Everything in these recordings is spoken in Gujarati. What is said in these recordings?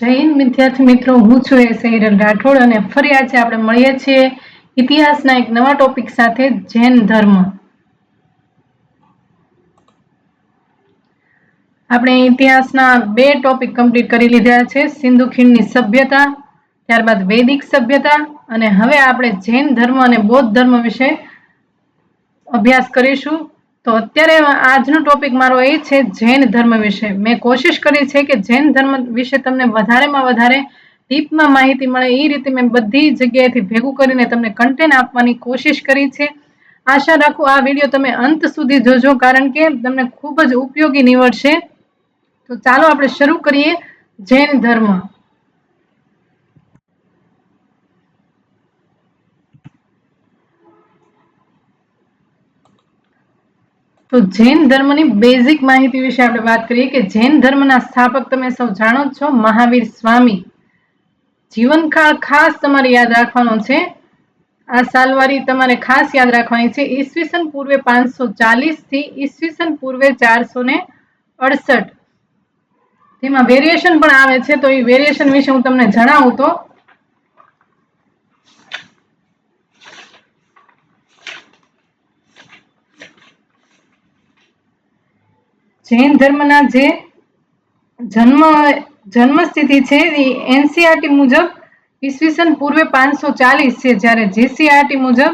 જય હિન્દ વિદ્યાર્થી મિત્રો, હું છું હિરલ રાઠોડ અને ફરી આજે આપણે મળીએ છીએ ઇતિહાસના એક નવા ટોપિક સાથે, જૈન ધર્મ. આપણે ઇતિહાસના બે ટોપિક કમ્પ્લીટ કરી લીધા છે, સિંધુ ખીણની સભ્યતા, ત્યારબાદ વૈદિક સભ્યતા, અને હવે આપણે જૈન ધર્મ અને બૌદ્ધ ધર્મ વિશે અભ્યાસ કરીશું. તો અત્યારે આજનો ટોપિક મારો એ છે જૈન ધર્મ વિશે. મેં કોશિશ કરી છે કે જૈન ધર્મ વિશે તમને વધારેમાં વધારે ડીપમાં માહિતી મળે એ રીતે મેં બધી જગ્યાએથી ભેગું કરીને તમને કન્ટેન્ટ આપવાની કોશિશ કરી છે. આશા રાખું આ વિડીયો તમે અંત સુધી જોજો, કારણ કે તમને ખૂબ જ ઉપયોગી નીવડશે. તો ચાલો આપણે શરૂ કરીએ જૈન ધર્મ. તો જૈન ધર્મની બેઝિક માહિતી વિશે આપણે વાત કરીએ કે જૈન ધર્મના સ્થાપક તમે સૌ જાણો છો, મહાવીર સ્વામી. જીવનકાળ ખાસ તમારે યાદ રાખવાનો છે. આ સાલવારી તમારે ખાસ યાદ રાખવાની છે. ઈસવીસન પૂર્વે 540 થી ઈસવીસન પૂર્વે 468. તેમાં વેરિએશન પણ આવે છે, તો એ વેરિએશન વિશે હું તમને જણાવું તો જૈન ધર્મના જે જન્મ સ્થિતિ છે એ એનસીઆરટી મુજબ ઈસવીસન પૂર્વે 540 છે, જ્યારે જીસીઆરટી મુજબ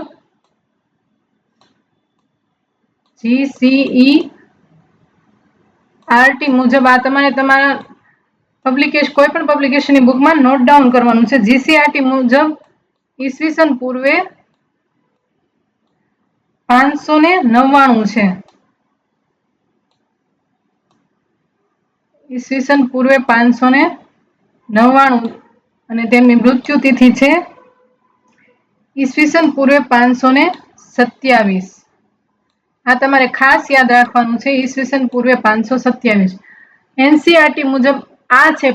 GCERT મુજબ આ તમારા કોઈ પણ પબ્લિકેશનની બુકમાં નોટ ડાઉન કરવાનું છે. જીસીઆરટી મુજબ ઈસવીસન પૂર્વે 599 છે. ઈસવીસન પૂર્વે 599 અને તેમની મૃત્યુ તિથિ છે ઈસવીસન પૂર્વે 527. આ તમારે ખાસ યાદ રાખવાનું છે, ઈસવીસન પૂર્વે 527. એનસીઆરટી મુજબ આ છે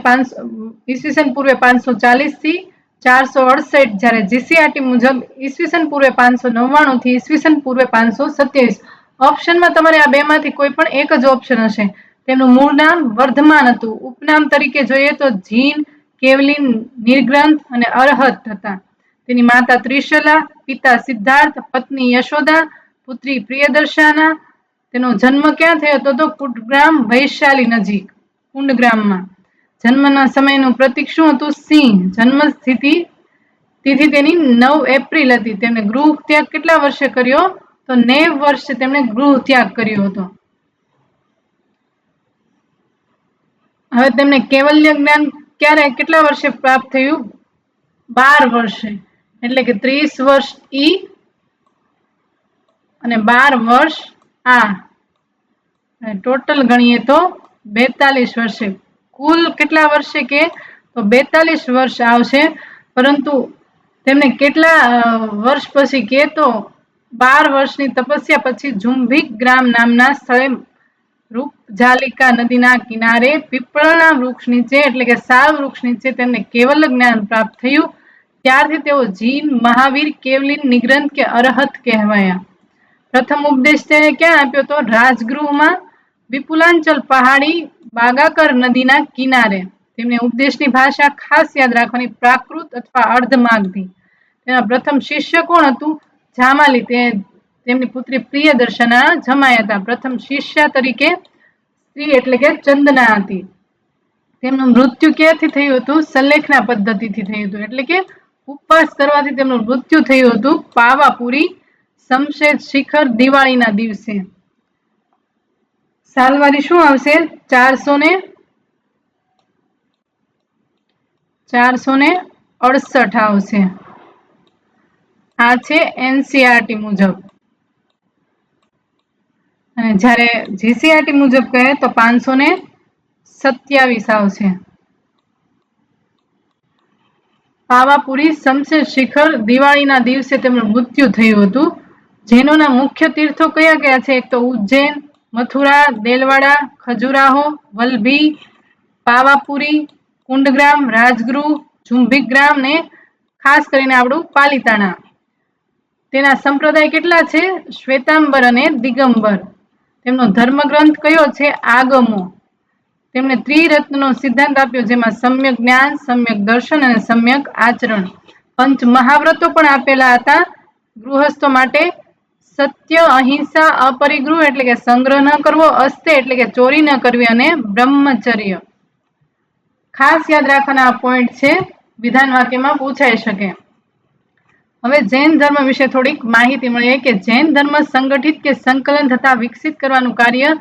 ઈસવીસન પૂર્વે 540 થી 468, જ્યારે જીસીઆરટી મુજબ ઈસવીસન પૂર્વે 599 થી ઈસવીસન પૂર્વે 527. ઓપ્શનમાં તમારે આ બેમાંથી કોઈ પણ એક જ ઓપ્શન હશે. તેમનું મૂળ નામ વર્ધમાન હતું. ઉપનામ તરીકે જોઈએ તો જીન, કેવલિન, નિર્ગ્રંથ અને અરહત હતા. તેની માતા ત્રિશલા, પિતા સિદ્ધાર્થ, પત્ની યશોદા, પુત્રી પ્રિયદર્શના. તેનો જન્મ ક્યાં થયો હતો? તો કુંડગ્રામ, વૈશાલી નજીક, કુંડગ્રામમાં. જન્મના સમયનું પ્રતીક શું હતું? સિંહ. જન્મ તિથિ તેની 9 એપ્રિલ હતી. તેમણે ગૃહ ત્યાગ કેટલા વર્ષે કર્યો? તો 90 વર્ષે તેમણે ગૃહ ત્યાગ કર્યો હતો. હવે તેમને કૈવલ્ય જ્ઞાન કેટલા વર્ષે પ્રાપ્ત થયું? 12 વર્ષે. એટલે કે 30 વર્ષ ઈ અને 12 વર્ષ આ. ટોટલ ગણીએ તો 42 વર્ષે. કુલ કેટલા વર્ષે કે તો 42 વર્ષ આવશે, પરંતુ તેમને કેટલા વર્ષ પછી કે તો 12 વર્ષની તપસ્યા પછી ઝુંભીક ગ્રામ નામના સ્થળે રૂપજાલિકા નદીના કિનારે પીપળાના વૃક્ષ નીચે, એટલે કે સાલ વૃક્ષ નીચે તેમને કેવલ જ્ઞાન પ્રાપ્ત થયું. ત્યારથી તેઓ જીન, મહાવીર, કેવલિન, નિગ્રંથ કે અરહત કહેવાયા. પ્રથમ ઉપદેશ તેને ક્યાં આપ્યો? તો રાજગૃહમાં, વિપુલાંચલ પહાડી બાગાકર નદીના કિનારે. તેમને ઉપદેશની ભાષા ખાસ યાદ રાખવાની, પ્રાકૃત અથવા અર્ધમાગધી. તેના પ્રથમ શિષ્ય કોણ હતું? જામાલી. તેમની પુત્રી પ્રિયદર્શના જમાઈ હતા. પ્રથમ શિષ્ય તરીકે સ્ત્રી એટલે કે ચંદના હતી. તેમનું મૃત્યુ ક્યાંથી થયું હતું? સલ્લેખના પદ્ધતિથી થયું હતું, એટલે કે ઉપવાસ કરવાથી તેમનું મૃત્યુ થયું હતું. પાવાપુરી, શમશેર શિખર, દિવાળીના દિવસે. સાલવારી શું આવશે? 468 આવશે. આ છે એનસીઆરટી મુજબ. અને જ્યારે જીસીઆરટી મુજબ કહે તો 527 આવશે. પાવાપુરી, શમશેર શિખર, દિવાળીના દિવસે તેમનું મૃત્યુ થયું હતું. જૈનોના મુખ્ય તીર્થો કયા કયા છે? એક તો ઉજ્જૈન, મથુરા, દેલવાડા, ખજુરાહો, વલ્લભી, પાવાપુરી, કુંડગ્રામ, રાજગૃહ, ઝુંભીક ગ્રામ ને ખાસ કરીને આપણું પાલિતાણા. તેના સંપ્રદાય કેટલા છે? શ્વેતાંબર અને દિગંબર. તેમનો ધર્મગ્રંથ કયો છે? આગમો. તેમણે ત્રિરત્નનો સિદ્ધાંત આપ્યો, જેમાં સમ્યક જ્ઞાન, સમ્યક દર્શન અને સમ્યક આચરણ, પંચ મહાવ્રતો પણ આપેલા હતા ગૃહસ્થો માટે. સત્ય, અહિંસા, અપરિગ્રહ એટલે કે સંગ્રહ ન કરવો, અસ્તે એટલે કે ચોરી ન કરવી અને બ્રહ્મચર્ય. ખાસ યાદ રાખવાના આ પોઈન્ટ છે, વિધાન વાક્યમાં પૂછાઈ શકે. હવે જૈન ધર્મ વિશે થોડીક માહિતી મળીએ કે જૈન ધર્મ સંગઠિત કે સંકલન થતા વિકસિત કરવાનું કાર્ય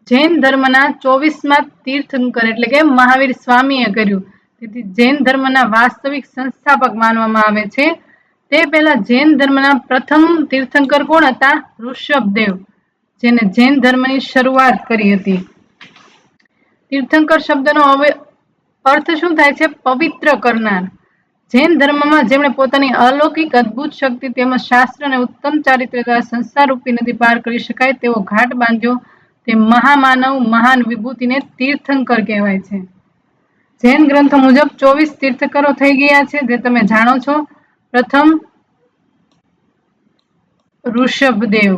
જૈન ધર્મના 24માં તીર્થંકર એટલે કે મહાવીર સ્વામીએ કર્યું. તેથી જૈન ધર્મના વાસ્તવિક સંસ્થાપક માનવામાં આવે છે. તે પહેલા જૈન ધર્મના પ્રથમ તીર્થંકર કોણ હતા? ઋષભદેવ, જેને જૈન ધર્મની શરૂઆત કરી હતી. તીર્થંકર શબ્દનો અર્થ શું થાય છે? પવિત્ર કરનાર. જૈન ધર્મમાં જેમણે પોતાની અલૌકિક અદ્ભુત શક્તિ તેમજ શાસ્ત્ર અને ઉત્તમ ચારિત્ર્ય દ્વારા સંસારરૂપી નદી પાર કરી શકાય તેવો ઘાટ બાંધ્યો, તે મહામાનવ મહાન વિભૂતિને તીર્થંકર કહેવાય છે. જૈન ગ્રંથો મુજબ 24 તીર્થંકરો થઈ ગયા છે, જે તમે જાણો છો. પ્રથમ ઋષભદેવ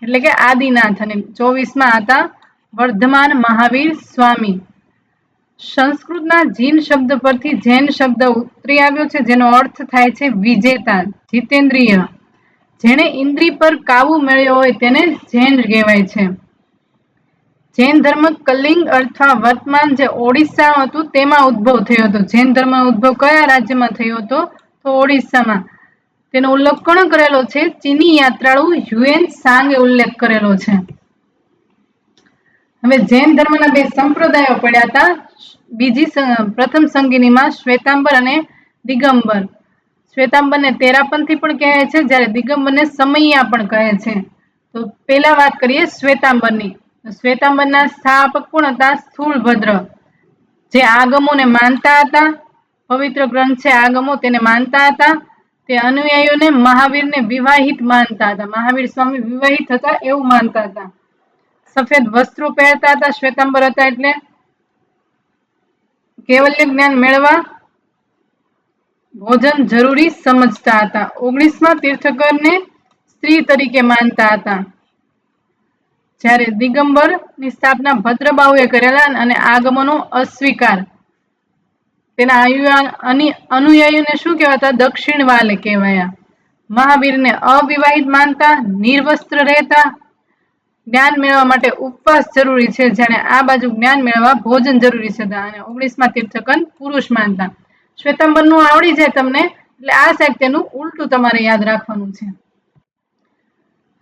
એટલે કે આદિનાથ, અને 24માં હતા વર્ધમાન મહાવીર સ્વામી. સંસ્કૃતના જીન શબ્દ પરથી જૈન શબ્દ ઉતરી આવ્યો છે, જેનો અર્થ થાય છે વિજેતા, જીતેન્દ્રિય. જેણે ઇન્દ્રિય પર કાબુ મેળવ્યો હોય તેને જૈન કહેવાય છે. જૈન ધર્મ કલિંગ અથવા વર્તમાન જે ઓડિશા હતું તેમાં ઉદ્ભવ થયો હતો. જૈન ધર્મનો ઉદ્ભવ કયા રાજ્યમાં થયો હતો? તો ઓડિશામાં. તેનો ઉલ્લેખ કોણ કરેલો છે? ચીની યાત્રાળુ હ્યુએન સાંગે ઉલ્લેખ કરેલો છે. હવે જૈન ધર્મના બે સંપ્રદાયો પડ્યા હતા પ્રથમ સંગીનીમાં, શ્વેતાંબર અને દિગંબર. શ્વેતાંબરને તેરાપંથી પણ કહે છે, જ્યારે દિગંબરને સમૈયા પણ કહે છે. તો પહેલા વાત કરીએ શ્વેતાંબરની. શ્વેતાંબરના સ્થાપક કોણ હતા? સ્થૂળભદ્ર, જે આગમોને માનતા હતા. પવિત્ર ગ્રંથ છે આગમો, તેને માનતા હતા. તે અનુયાયીઓને મહાવીરને વિવાહિત માનતા હતા. મહાવીર સ્વામી વિવાહિત હતા એવું માનતા હતા. સફેદ વસ્ત્રો પહેરતા હતા શ્વેતાંબર હતા એટલે. કેવલ્ય જ્ઞાન મેળવવા ભોજન જરૂરી સમજતા હતા. 19માં તીર્થંકરને સ્ત્રી તરીકે માનતા હતા. જ્યારે દિગંબરની સ્થાપના ભદ્રબાહુએ કરેલા અને આગમનો અસ્વીકાર. તેના અનુયાયીઓને શું કહેવાતા? દક્ષિણવાલે કહેવાયા. મહાવીરને અવિવાહિત માનતા, નિર્વસ્ત્ર રહેતા. જ્ઞાન મેળવવા માટે ઉપવાસ જરૂરી છે, જ્યારે આ બાજુ જ્ઞાન મેળવવા ભોજન જરૂરી છે. અને 19માં તીર્થંકર પુરુષ માનતા. શ્વેતાંબરનું આવડી જાય તમને, એટલે આ સાઈડ તેનું ઉલટું તમારે યાદ રાખવાનું છે.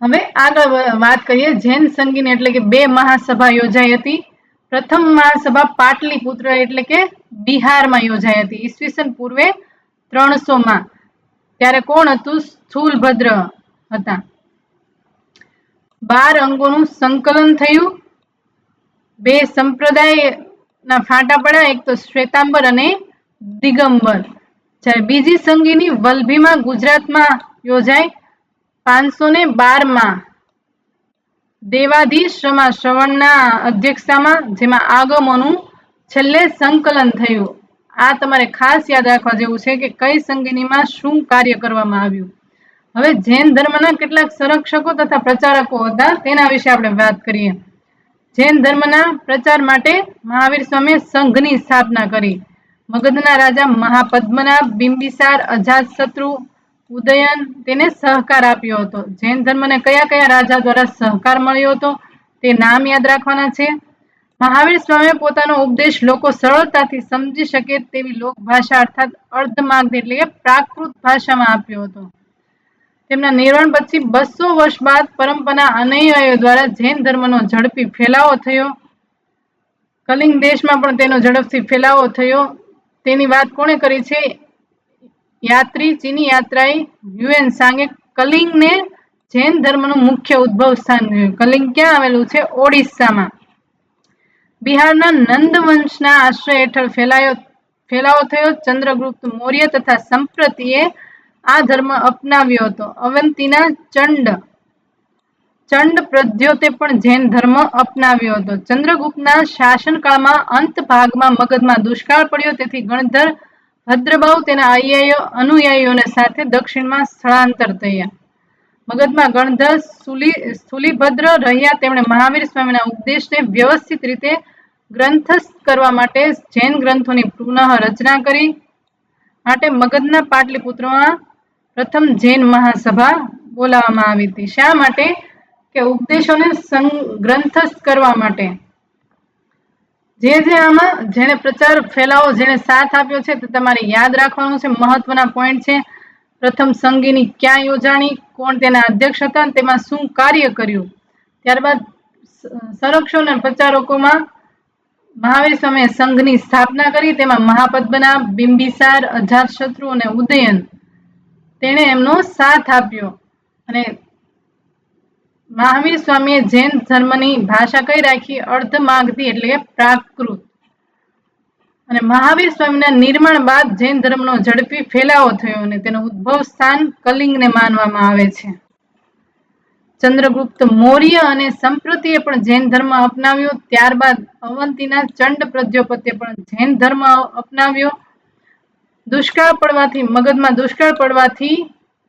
હવે આગળ વાત કરીએ. જૈન સંગીની એટલે કે 2 મહાસભા યોજાઈ હતી. પ્રથમ મહાસભા પાટલીપુત્ર એટલે કે બિહારમાં યોજાઈ હતી ઈસવીસન પૂર્વે 300માં. ત્યારે કોણ હતું? સ્થૂલભદ્ર હતા. 12 અંગોનું સંકલન થયું. 2 સંપ્રદાયના ફાંટા પડ્યા, એક તો શ્વેતાંબર અને દિગંબર. જ્યારે બીજી સંગીની વલભીમાં ગુજરાતમાં યોજાઈ 512માં. દેવાધીશ્વરમાં શ્રવણના અધ્યક્ષતામાં, જેમાં આગમોનું છેલ્લે સંકલન થયું. આ તમારે ખાસ યાદ રાખવા જેવું છે કે કઈ સંગીનીમાં શું કાર્ય કરવામાં આવ્યું. હવે જૈન ધર્મના કેટલાક સંરક્ષકો તથા પ્રચારકો હતા, તેના વિશે આપણે વાત કરીએ. જૈન ધર્મના પ્રચાર માટે મહાવીર સ્વામીએ સંઘની સ્થાપના કરી. મગધના રાજા મહાપદ્મનાભ, બિંબિસાર, અજાતશત્રુ, ઉદયન તેને સહકાર આપ્યો હતો. જૈન ધર્મને કયા કયા રાજા દ્વારા સહકાર મળ્યો હતો તે નામ યાદ રાખવાના છે. મહાવીર સ્વામીએ પોતાનો ઉપદેશ લોકો સરળતાથી સમજી શકે તેવી લોકભાષા અર્થાત અર્ધમાગધી એટલે કે પ્રાકૃત ભાષામાં આપ્યો હતો. તેમના નિર્વાણ પછી 200 વર્ષ બાદ પરંપરાના અનુયાયીઓ દ્વારા જૈન ધર્મનો ઝડપી ફેલાવો થયો. કલિંગ દેશમાં પણ તેનો ઝડપથી ફેલાવો થયો. તેની વાત કોણે કરી છે? ચીની યાત્રાએ હ્યુએન સાંગે કલિંગને જૈન ધર્મનું મુખ્ય ઉદ્ભવ સ્થાન કહ્યું. કલિંગ ક્યાં આવેલું છે? ઓડિશામાં. બિહારના નંદ વંશના આશ્રય હેઠળ ફેલાવો થયો. ચંદ્રગુપ્ત મૌર્ય તથા સંપ્રતિએ આ ધર્મ અપનાવ્યો હતો. અવંતીના ચંડ પ્રદ્યોતે પણ જૈન ધર્મ અપનાવ્યો હતો. ચંદ્રગુપ્તના શાસનકાળમાં અંત ભાગમાં મગધમાં દુષ્કાળ પડ્યો, તેથી ગણધર ભદ્રબાહુ તેના અનુયાયીઓને સાથે દક્ષિણમાં સ્થળાંતર થયા. મગધમાં ગણધર સ્થૂલીભદ્ર રહ્યા. તેમણે મહાવીર સ્વામીના ઉપદેશને વ્યવસ્થિત રીતે ગ્રંથસ્થ કરવા માટે જૈન ગ્રંથોની પુનઃ રચના કરી. માટે મગધના પાટલીપુત્રમાં પ્રથમ જૈન મહાસભા બોલાવવામાં આવી હતી. શા માટે? કે ઉપદેશોને ગ્રંથસ્થ કરવા માટે. જે આમાં જેને પ્રચાર ફેલાવો જેને સાથ આપ્યો છે તે તમારે યાદ રાખવાનું છે. મહત્વના પોઈન્ટ છે. પ્રથમ સંગીની ક્યાં યોજાણી, કોણ તેના અધ્યક્ષ હતા, તેમાં શું કાર્ય કર્યું. ત્યારબાદ સંરક્ષકો અને પ્રચારકોમાં મહાવીર સ્વામીએ સંઘની સ્થાપના કરી. તેમાં મહાપદ્મના, બિંબિસાર, અજાતશત્રુ અને ઉદયન તેણે એમનો સાથ આપ્યો. અને મહાવીર સ્વામીએ જૈન ધર્મની ભાષા કઈ રાખી? અર્ધમાગધી એટલે કે પ્રાકૃત. અને મહાવીર સ્વામીના નિર્માણ બાદ જૈન ધર્મનો ઝડપી ફેલાવો થયો અને તેનું ઉદ્ભવ સ્થાન કલિંગને માનવામાં આવે છે. ચંદ્રગુપ્ત મૌર્ય અને સંપ્રતિએ પણ જૈન ધર્મ અપનાવ્યો. ત્યારબાદ અવંતીના ચંડ પ્રજોપતિએ પણ જૈન ધર્મ અપનાવ્યો. દુષ્કાળ પડવાથી મગધમાં દુષ્કાળ પડવાથી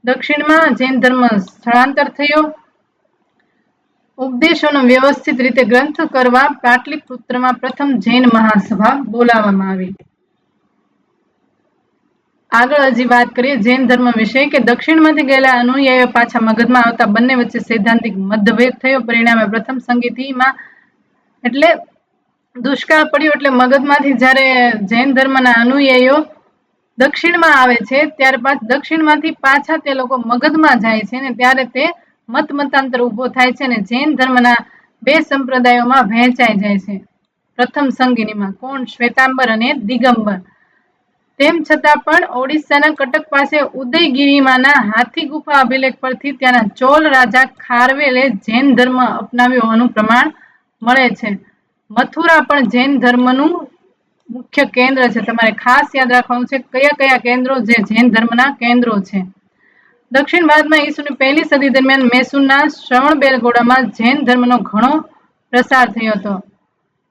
દક્ષિણમાં જૈન ધર્મ સ્થળાંતર થયો. ઉપદેશોનો વ્યવસ્થિત રીતે ગ્રંથ કરવા પાટલીપુત્રમાં પ્રથમ જૈન મહાસભા બોલાવવામાં આવી. આગળ હજી વાત કરીએ જૈન ધર્મ વિશે કે દક્ષિણમાંથી ગયેલા અનુયાયીઓ પાછા મગધમાં આવતા બંને વચ્ચે સૈદ્ધાંતિક મતભેદ થયો. પરિણામે પ્રથમ સંગીતિમાં એટલે દુષ્કાળ પડ્યો એટલે મગધમાંથી જ્યારે જૈન ધર્મના અનુયાયીઓ દક્ષિણમાં આવે છે ત્યારબાદ દક્ષિણમાંથી પાછા તે લોકો મગધમાં જાય છે ને ત્યારે તે મતાંતર ઉભો થાય છે અને જૈન ધર્મના બે સંપ્રદાયોમાં વહેંચાઈ જાય છે. પ્રથમ સંગીનીમાં કોણ? શ્વેતાંબર અને દિગંબર. તેમ છતાં પણ ઓડિશાના કટક પાસે ઉદયગિરીમાંના હાથી ગુફા અભિલેખ પરથી ત્યાંના ચોલ રાજા ખારવેલે જૈન ધર્મ અપનાવ્યો હોવાનું પ્રમાણ મળે છે. મથુરા પણ જૈન ધર્મનું મુખ્ય કેન્દ્ર છે. તમારે ખાસ યાદ રાખવાનું છે કયા કયા કેન્દ્રો જે જૈન ધર્મના કેન્દ્રો છે. દક્ષિણ ભારતમાં ઈસુની પહેલી સદી દરમિયાન મૈસૂરના શ્રવણબેલગોળામાં જૈન ધર્મનો ઘણો પ્રસાર થયો હતો.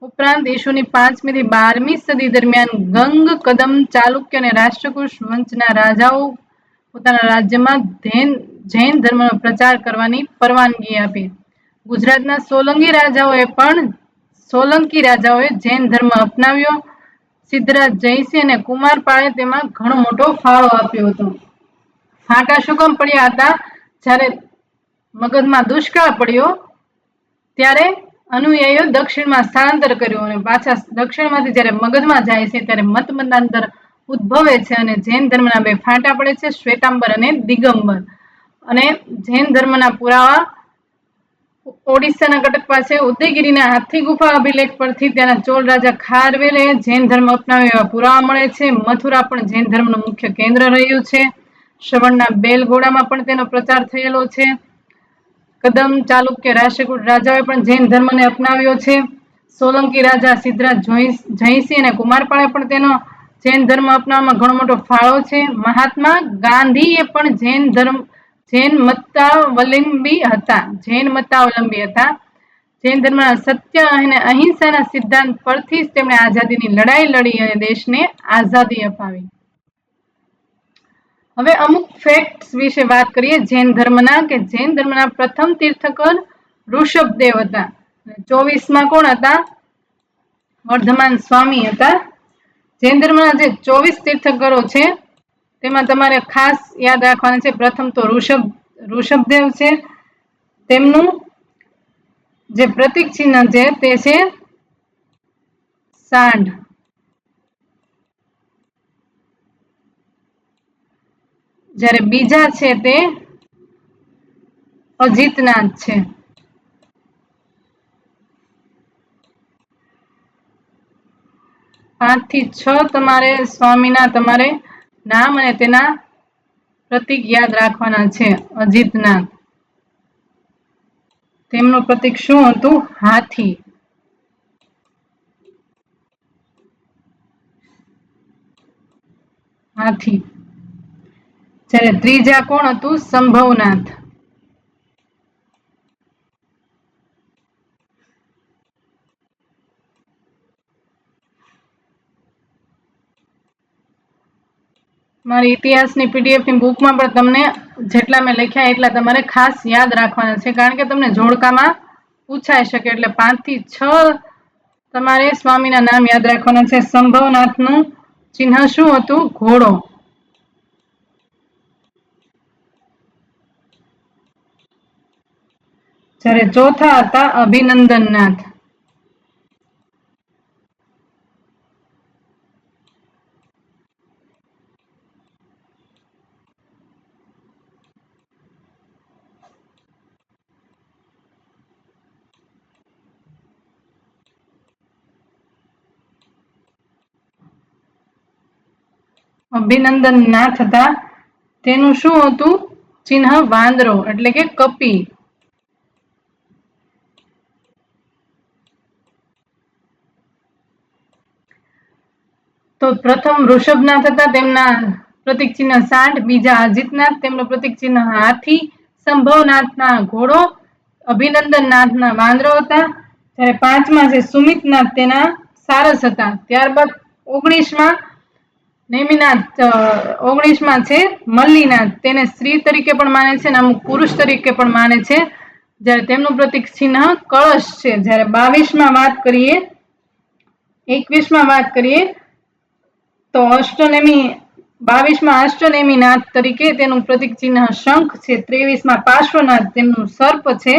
ઉપરાંત ઈસુની 5મી થી 12મી સદી દરમિયાન ગંગ, કદમ, ચાલુક્ય અને રાષ્ટ્રકૂટ વંશના રાજાઓ પોતાના રાજ્યમાં જૈન ધર્મનો પ્રચાર કરવાની પરવાનગી આપી. ગુજરાતના સોલંકી રાજાઓએ જૈન ધર્મ અપનાવ્યો. સિદ્ધરાજ જયસિંહ અને કુમારપાળે તેમાં ઘણો મોટો ફાળો આપ્યો હતો. ફાટા શું કામ પડ્યા હતા? જ્યારે મગધમાં દુષ્કાળ પડ્યો ત્યારે અનુયાયીઓ દક્ષિણમાં સ્થળાંતર કર્યું અને પાછા દક્ષિણમાંથી જ્યારે મગધમાં જાય છે ત્યારે મતાંતર ઉદ્ભવે છે અને જૈન ધર્મના બે ફાટા પડે છે, શ્વેતાંબર અને દિગંબર. અને જૈન ધર્મના પુરાવા ઓડિશાના કટક પાસે ઉદયગીરીના હાથી ગુફા અભિલેખ પરથી ત્યાંના ચોલ રાજા ખારવેલે જૈન ધર્મ અપનાવ્યો એવા પુરાવા મળે છે. મથુરા પણ જૈન ધર્મનું મુખ્ય કેન્દ્ર રહ્યું છે. શ્રવણના બેલગોળામાં પણ તેનો પ્રચાર થયેલો છે. કદમ, ચાલુક્ય, રાષ્ટ્રકૂટ રાજાઓએ પણ જૈન ધર્મને અપનાવ્યો છે. સોલંકી રાજા સિદ્ધરાજ જયસિંહ અને કુમારપાળે પણ તેનો જૈન ધર્મ અપનાવવામાં ઘણો મોટો ફાળો છે. મહાત્મા ગાંધીએ પણ જૈન મતાવલંબી હતા. જૈન ધર્મના સત્ય અને અહિંસાના સિદ્ધાંત પરથી જ તેમણે આઝાદીની લડાઈ લડી અને દેશને આઝાદી અપાવી. હવે અમુક ફેક્ટ્સ વિશે વાત કરીએ જૈન ધર્મના કે જૈન ધર્મના પ્રથમ તીર્થકર ઋષભદેવ હતા. 24માં કોણ હતા? વર્ધમાન સ્વામી હતા. જૈન ધર્મના જે 24 તીર્થકરો છે તેમાં તમારે ખાસ યાદ રાખવાના છે. પ્રથમ તો ઋષભદેવ છે. તેમનું જે પ્રતીક ચિહ્ન છે તે છે સાંઢ. જ્યારે બીજા છે તે અજીતનાથ છે. પાંચ થી છ તમારે સ્વામીના તમારે નામ અને તેના પ્રતીક યાદ રાખવાના છે. અજીતનાથ, તેમનું પ્રતીક શું હતું? હાથી. જ્યારે ત્રીજા કોણ હતું? સંભવનાથ. મારી ઇતિહાસની પીડીએફની બુકમાં પણ તમને જેટલા મેં લખ્યા એટલા તમારે ખાસ યાદ રાખવાના છે કારણ કે તમને જોડકામાં પૂછાઈ શકે. એટલે 5 થી 6 તમારે સ્વામીના નામ યાદ રાખવાના છે. સંભવનાથનું ચિહ્ન શું હતું? ઘોડો. જ્યારે ચોથા હતા અભિનંદનનાથ. અભિનંદનનાથ હતા. તેનું શું હતું ચિહ્ન? વાંદરો એટલે કે કપી. તો પ્રથમ ઋષભનાથ હતા, તેમના પ્રતિક ચિહ્ન સાંઢ. બીજા અજીતનાથ, તેમનું પ્રતિક ચિહ્ન હાથી. સંભવનાથના ઘોડો. અભિનંદનનાથના વાંદરો હતા. જ્યારે પાંચમા છે સુમિતનાથ, તેના સારસ હતા. ત્યારબાદ 19માં નેમિનાથ, 19માં છે મલ્લીનાથ, તેને સ્ત્રી તરીકે પણ માને છે અને અમુક પુરુષ તરીકે પણ માને છે. જ્યારે તેમનું પ્રતિક ચિહ્ન કળશ છે. જ્યારે 22માં વાત કરીએ, 21માં વાત કરીએ તો 22માં અષ્ટનેમિનાથ તરીકે તેનું પ્રતિક ચિહ્ન શંખ છે. 23માં પાર્શ્વનાથ, તેમનું સર્પ છે.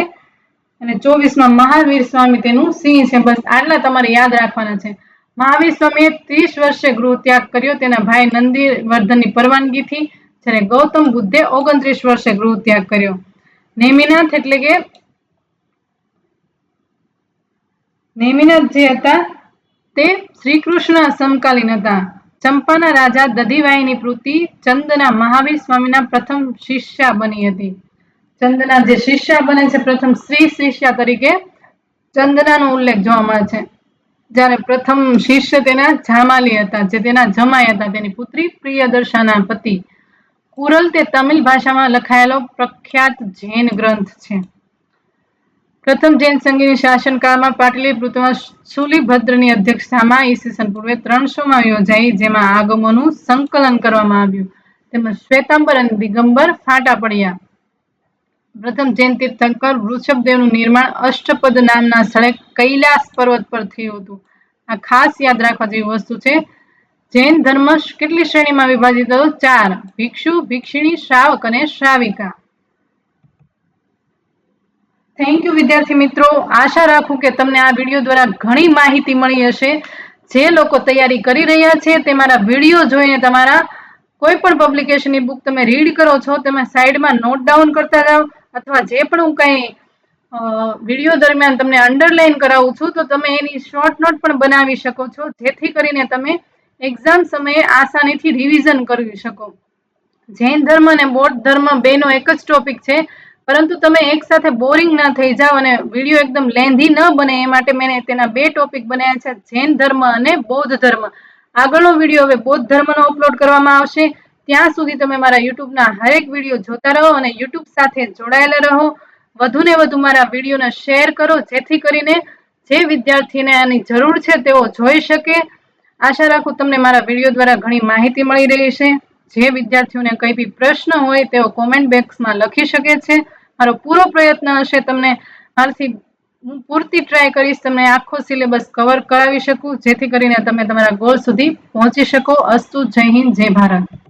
અને 24માં મહાવીર સ્વામી, તેનું સિંહ છે. બસ આટલા તમારે યાદ રાખવાના છે. મહાવીર સ્વામીએ 30 વર્ષે ગૃહ ત્યાગ કર્યો તેના ભાઈ નંદીવર્ધનની પરવાનગીથી. જ્યારે ગૌતમ બુદ્ધે 29 વર્ષે ગૃહ ત્યાગ કર્યો. નેમિનાથ એટલે કે નેમિનાથ જે હતા તે શ્રી કૃષ્ણ સમકાલીન હતા. ચંપાના રાજા દધીવાઈની પુત્રી ચંદના મહાવીર સ્વામીના પ્રથમ શિષ્યા બની હતી. ચંદના જે શિષ્યા બને છે પ્રથમ શ્રી શિષ્યા તરીકે ચંદનાનો ઉલ્લેખ જોવા મળે છે. જ્યારે પ્રથમ શિષ્ય તેના જામાલી હતા, જે તેના જમાઈ હતા, તેની પુત્રી પ્રિયદર્શાના પતિ. કુરલ તે તમિલ ભાષામાં લખાયેલો પ્રખ્યાત જૈન ગ્રંથ છે. પ્રથમ જૈન સંઘની શાસનકાળમાં પાટલીપુત્રમાં શૂલિભદ્રની અધ્યક્ષતામાં ઈસવીસન પૂર્વે 300માં યોજાઈ, જેમાં આગમોનું સંકલન કરવામાં આવ્યું. તેમાં શ્વેતાંબર અને દિગંબર ફાટા પડ્યા. પ્રથમ જૈન તીર્થંકર વૃષભદેવનું નિર્માણ અષ્ટપદ નામના સ્થળે કૈલાસ પર્વત પર થયું હતું. આ ખાસ યાદ રાખવા જેવી વસ્તુ છે. જૈન ધર્મ કેટલી શ્રેણીમાં વિભાજિત હતો? 4: ભિક્ષુ, ભિક્ષિણી, શ્રાવક અને શ્રાવિકા. થેન્ક યુ વિદ્યાર્થી મિત્રો. આશા રાખું કે તમને આ વિડીયો દ્વારા ઘણી માહિતી મળી હશે. જે લોકો તૈયારી કરી રહ્યા છે તે મારા વિડીયો જોઈને તમારા કોઈ પણ પબ્લિકેશનની બુક તમે રીડ કરો છો, તમે સાઈડમાં નોટ ડાઉન કરતા જાઓ, અથવા જે પણ હું કંઈ વિડીયો દરમિયાન તમને અંડરલાઈન કરાવું છું તો તમે એની શોર્ટ નોટ પણ બનાવી શકો છો, જેથી કરીને તમે એક્ઝામ સમયે આસાનીથી રિવિઝન કરી શકો. જૈન ધર્મ અને બૌદ્ધ ધર્મ બેનો એક જ ટોપિક છે, પરંતુ તમે એક સાથે બોરિંગ ના થઈ જાઓ અને વિડીયો એકદમ લેન્ધી ન બને એ માટે મેં તેના 2 ટોપિક બનાવ્યા છે, જૈન ધર્મ અને બૌદ્ધ ધર્મ. આગળનો વિડીયો હવે બૌદ્ધ ધર્મનો અપલોડ કરવામાં આવશે. ત્યાં સુધી તમે મારા યુટ્યુબના હરેક વિડીયો જોતા રહો અને યુટ્યુબ સાથે જોડાયેલા રહો. વધુ ને વધુ મારા વિડીયોને શેર કરો, જેથી કરીને જે વિદ્યાર્થીને આની જરૂર છે તેઓ જોઈ શકે. આશા રાખું તમને મારા વિડીયો દ્વારા ઘણી માહિતી મળી રહી છે. જે વિદ્યાર્થીઓને કંઈ બી પ્રશ્ન હોય તેઓ કોમેન્ટ બોક્સમાં લખી શકે છે. મારો પૂરો પ્રયત્ન હશે તમને મારાથી હું પૂરતી ટ્રાય કરીશ તમને આખો સિલેબસ કવર કરાવી શકું, જેથી કરીને તમે તમારા ગોલ સુધી પહોંચી શકો. અસ્તુ. જય હિન્દ, જય ભારત.